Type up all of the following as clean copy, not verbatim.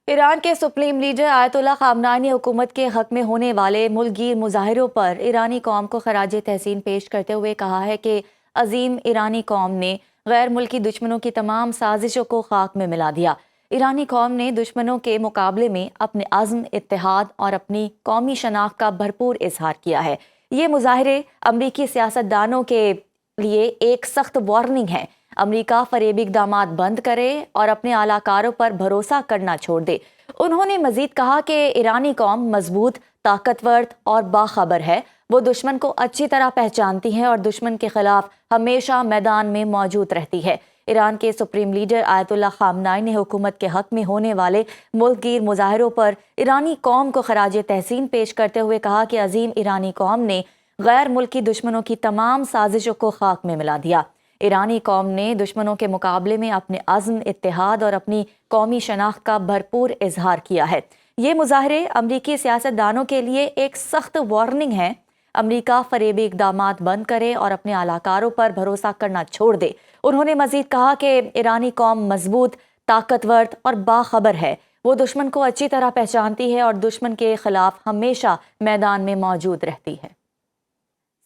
ایران کے supreme leader آیت اللہ خامنہئی نے حکومت کے حق میں ہونے والے ملک گیر مظاہروں پر ایرانی قوم کو خراج تحسین پیش کرتے ہوئے کہا ہے کہ عظیم ایرانی قوم نے غیر ملکی دشمنوں کی تمام سازشوں کو خاک میں ملا دیا۔ ایرانی قوم نے دشمنوں کے مقابلے میں اپنے عزم، اتحاد اور اپنی قومی شناخت کا بھرپور اظہار کیا ہے۔ یہ مظاہرے امریکی سیاستدانوں کے لیے ایک سخت وارننگ ہے۔ امریکہ فریبی اقدامات بند کرے اور اپنے اعلی کاروں پر بھروسہ کرنا چھوڑ دے۔ انہوں نے مزید کہا کہ ایرانی قوم مضبوط، طاقتور اور باخبر ہے۔ وہ دشمن کو اچھی طرح پہچانتی ہے اور دشمن کے خلاف ہمیشہ میدان میں موجود رہتی ہے۔ ایران کے سپریم لیڈر آیت اللہ خامنہئی نے حکومت کے حق میں ہونے والے ملک گیر مظاہروں پر ایرانی قوم کو خراج تحسین پیش کرتے ہوئے کہا کہ عظیم ایرانی قوم نے غیر ملکی دشمنوں کی تمام سازشوں کو خاک میں ملا دیا۔ ایرانی قوم نے دشمنوں کے مقابلے میں اپنے عزم، اتحاد اور اپنی قومی شناخت کا بھرپور اظہار کیا ہے۔ یہ مظاہرے امریکی سیاستدانوں کے لیے ایک سخت وارننگ ہے۔ امریکہ فریبی اقدامات بند کرے اور اپنے اعلی کاروں پر بھروسہ کرنا چھوڑ دے۔ انہوں نے مزید کہا کہ ایرانی قوم مضبوط، طاقتور اور باخبر ہے۔ وہ دشمن کو اچھی طرح پہچانتی ہے اور دشمن کے خلاف ہمیشہ میدان میں موجود رہتی ہے۔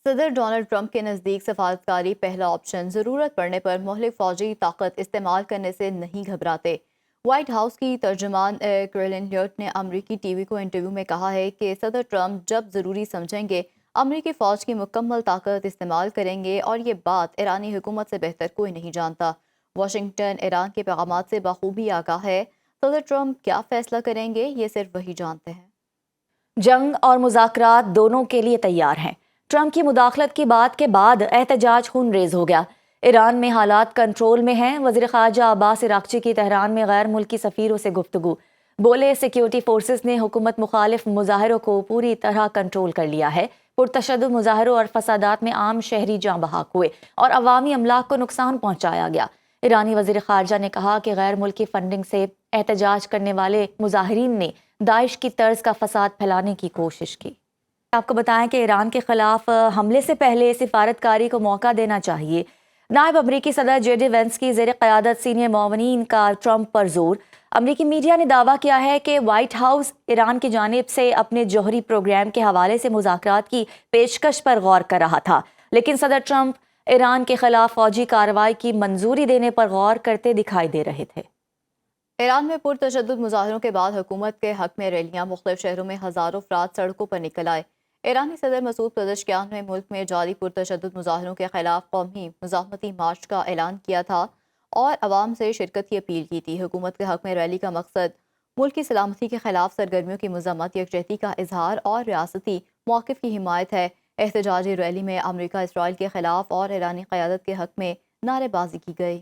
صدر ڈونلڈ ٹرمپ کے نزدیک سفارتکاری پہلا آپشن، ضرورت پڑنے پر مہلک فوجی طاقت استعمال کرنے سے نہیں گھبراتے۔ وائٹ ہاؤس کی ترجمان کیرولین لیوٹ نے امریکی ٹی وی کو انٹرویو میں کہا ہے کہ صدر ٹرمپ جب ضروری سمجھیں گے امریکی فوج کی مکمل طاقت استعمال کریں گے، اور یہ بات ایرانی حکومت سے بہتر کوئی نہیں جانتا۔ واشنگٹن ایران کے پیغامات سے بخوبی آگاہ ہے۔ صدر ٹرمپ کیا فیصلہ کریں گے یہ صرف وہی جانتے ہیں۔ جنگ اور مذاکرات دونوں کے لیے تیار ہیں۔ ٹرمپ کی مداخلت کی بات کے بعد احتجاج خون ریز ہو گیا۔ ایران میں حالات کنٹرول میں ہیں۔ وزیر خارجہ عباس عراقچی کی تہران میں غیر ملکی سفیروں سے گفتگو۔ بولے سیکیورٹی فورسز نے حکومت مخالف مظاہروں کو پوری طرح کنٹرول کر لیا ہے۔ پرتشدد مظاہروں اور فسادات میں عام شہری جاں بحق ہوئے اور عوامی املاک کو نقصان پہنچایا گیا۔ ایرانی وزیر خارجہ نے کہا کہ غیر ملکی فنڈنگ سے احتجاج کرنے والے مظاہرین نے داعش کی طرز کا فساد پھیلانے کی کوشش کی۔ آپ کو بتائیں کہ ایران کے خلاف حملے سے پہلے سفارتکاری کو موقع دینا چاہیے۔ نائب امریکی صدر جے ڈی وینس کی زیر قیادت سینئر معاونین کا ٹرمپ پر زور۔ امریکی میڈیا نے دعویٰ کیا ہے کہ وائٹ ہاؤس ایران کی جانب سے اپنے جوہری پروگرام کے حوالے سے مذاکرات کی پیشکش پر غور کر رہا تھا، لیکن صدر ٹرمپ ایران کے خلاف فوجی کارروائی کی منظوری دینے پر غور کرتے دکھائی دے رہے تھے۔ ایران میں پرتشدد مظاہروں کے بعد حکومت کے حق میں ریلیاں، مختلف شہروں میں ہزاروں افراد سڑکوں پر نکل آئے۔ ایرانی صدر مسعود پزشکیان نے ملک میں جاری پرتشدد مظاہروں کے خلاف قومی مزاحمتی مارچ کا اعلان کیا تھا اور عوام سے شرکت کی اپیل کی تھی۔ حکومت کے حق میں ریلی کا مقصد ملک کی سلامتی کے خلاف سرگرمیوں کی مذمت، یکجہتی کا اظہار اور ریاستی موقف کی حمایت ہے۔ احتجاجی ریلی میں امریکہ اسرائیل کے خلاف اور ایرانی قیادت کے حق میں نعرے بازی کی گئی۔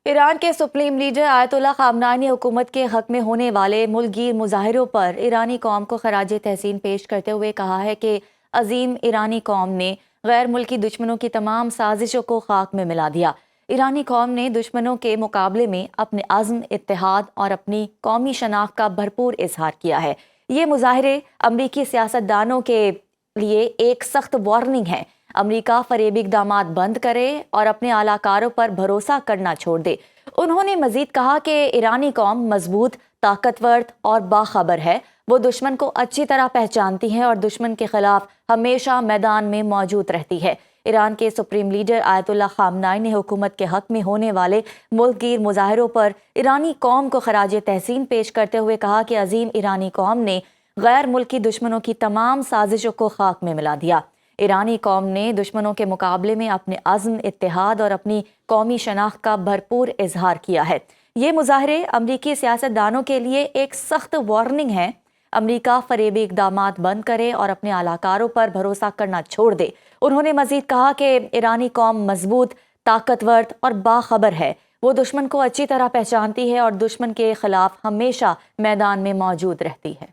ایران کے سپریم لیڈر آیت اللہ خامنہئی نے حکومت کے حق میں ہونے والے ملک گیر مظاہروں پر ایرانی قوم کو خراج تحسین پیش کرتے ہوئے کہا ہے کہ عظیم ایرانی قوم نے غیر ملکی دشمنوں کی تمام سازشوں کو خاک میں ملا دیا۔ ایرانی قوم نے دشمنوں کے مقابلے میں اپنے عزم، اتحاد اور اپنی قومی شناخت کا بھرپور اظہار کیا ہے۔ یہ مظاہرے امریکی سیاستدانوں کے لیے ایک سخت وارننگ ہے۔ امریکہ فریبی اقدامات بند کرے اور اپنے اعلی کاروں پر بھروسہ کرنا چھوڑ دے۔ انہوں نے مزید کہا کہ ایرانی قوم مضبوط، طاقتور اور باخبر ہے۔ وہ دشمن کو اچھی طرح پہچانتی ہے اور دشمن کے خلاف ہمیشہ میدان میں موجود رہتی ہے۔ ایران کے سپریم لیڈر آیت اللہ خامنہئی نے حکومت کے حق میں ہونے والے ملک گیر مظاہروں پر ایرانی قوم کو خراج تحسین پیش کرتے ہوئے کہا کہ عظیم ایرانی قوم نے غیر ملکی دشمنوں کی تمام سازشوں کو خاک میں ملا دیا۔ ایرانی قوم نے دشمنوں کے مقابلے میں اپنے عزم، اتحاد اور اپنی قومی شناخت کا بھرپور اظہار کیا ہے۔ یہ مظاہرے امریکی سیاستدانوں کے لیے ایک سخت وارننگ ہے۔ امریکہ فریبی اقدامات بند کرے اور اپنے اعلی کاروں پر بھروسہ کرنا چھوڑ دے۔ انہوں نے مزید کہا کہ ایرانی قوم مضبوط، طاقتور اور باخبر ہے۔ وہ دشمن کو اچھی طرح پہچانتی ہے اور دشمن کے خلاف ہمیشہ میدان میں موجود رہتی ہے۔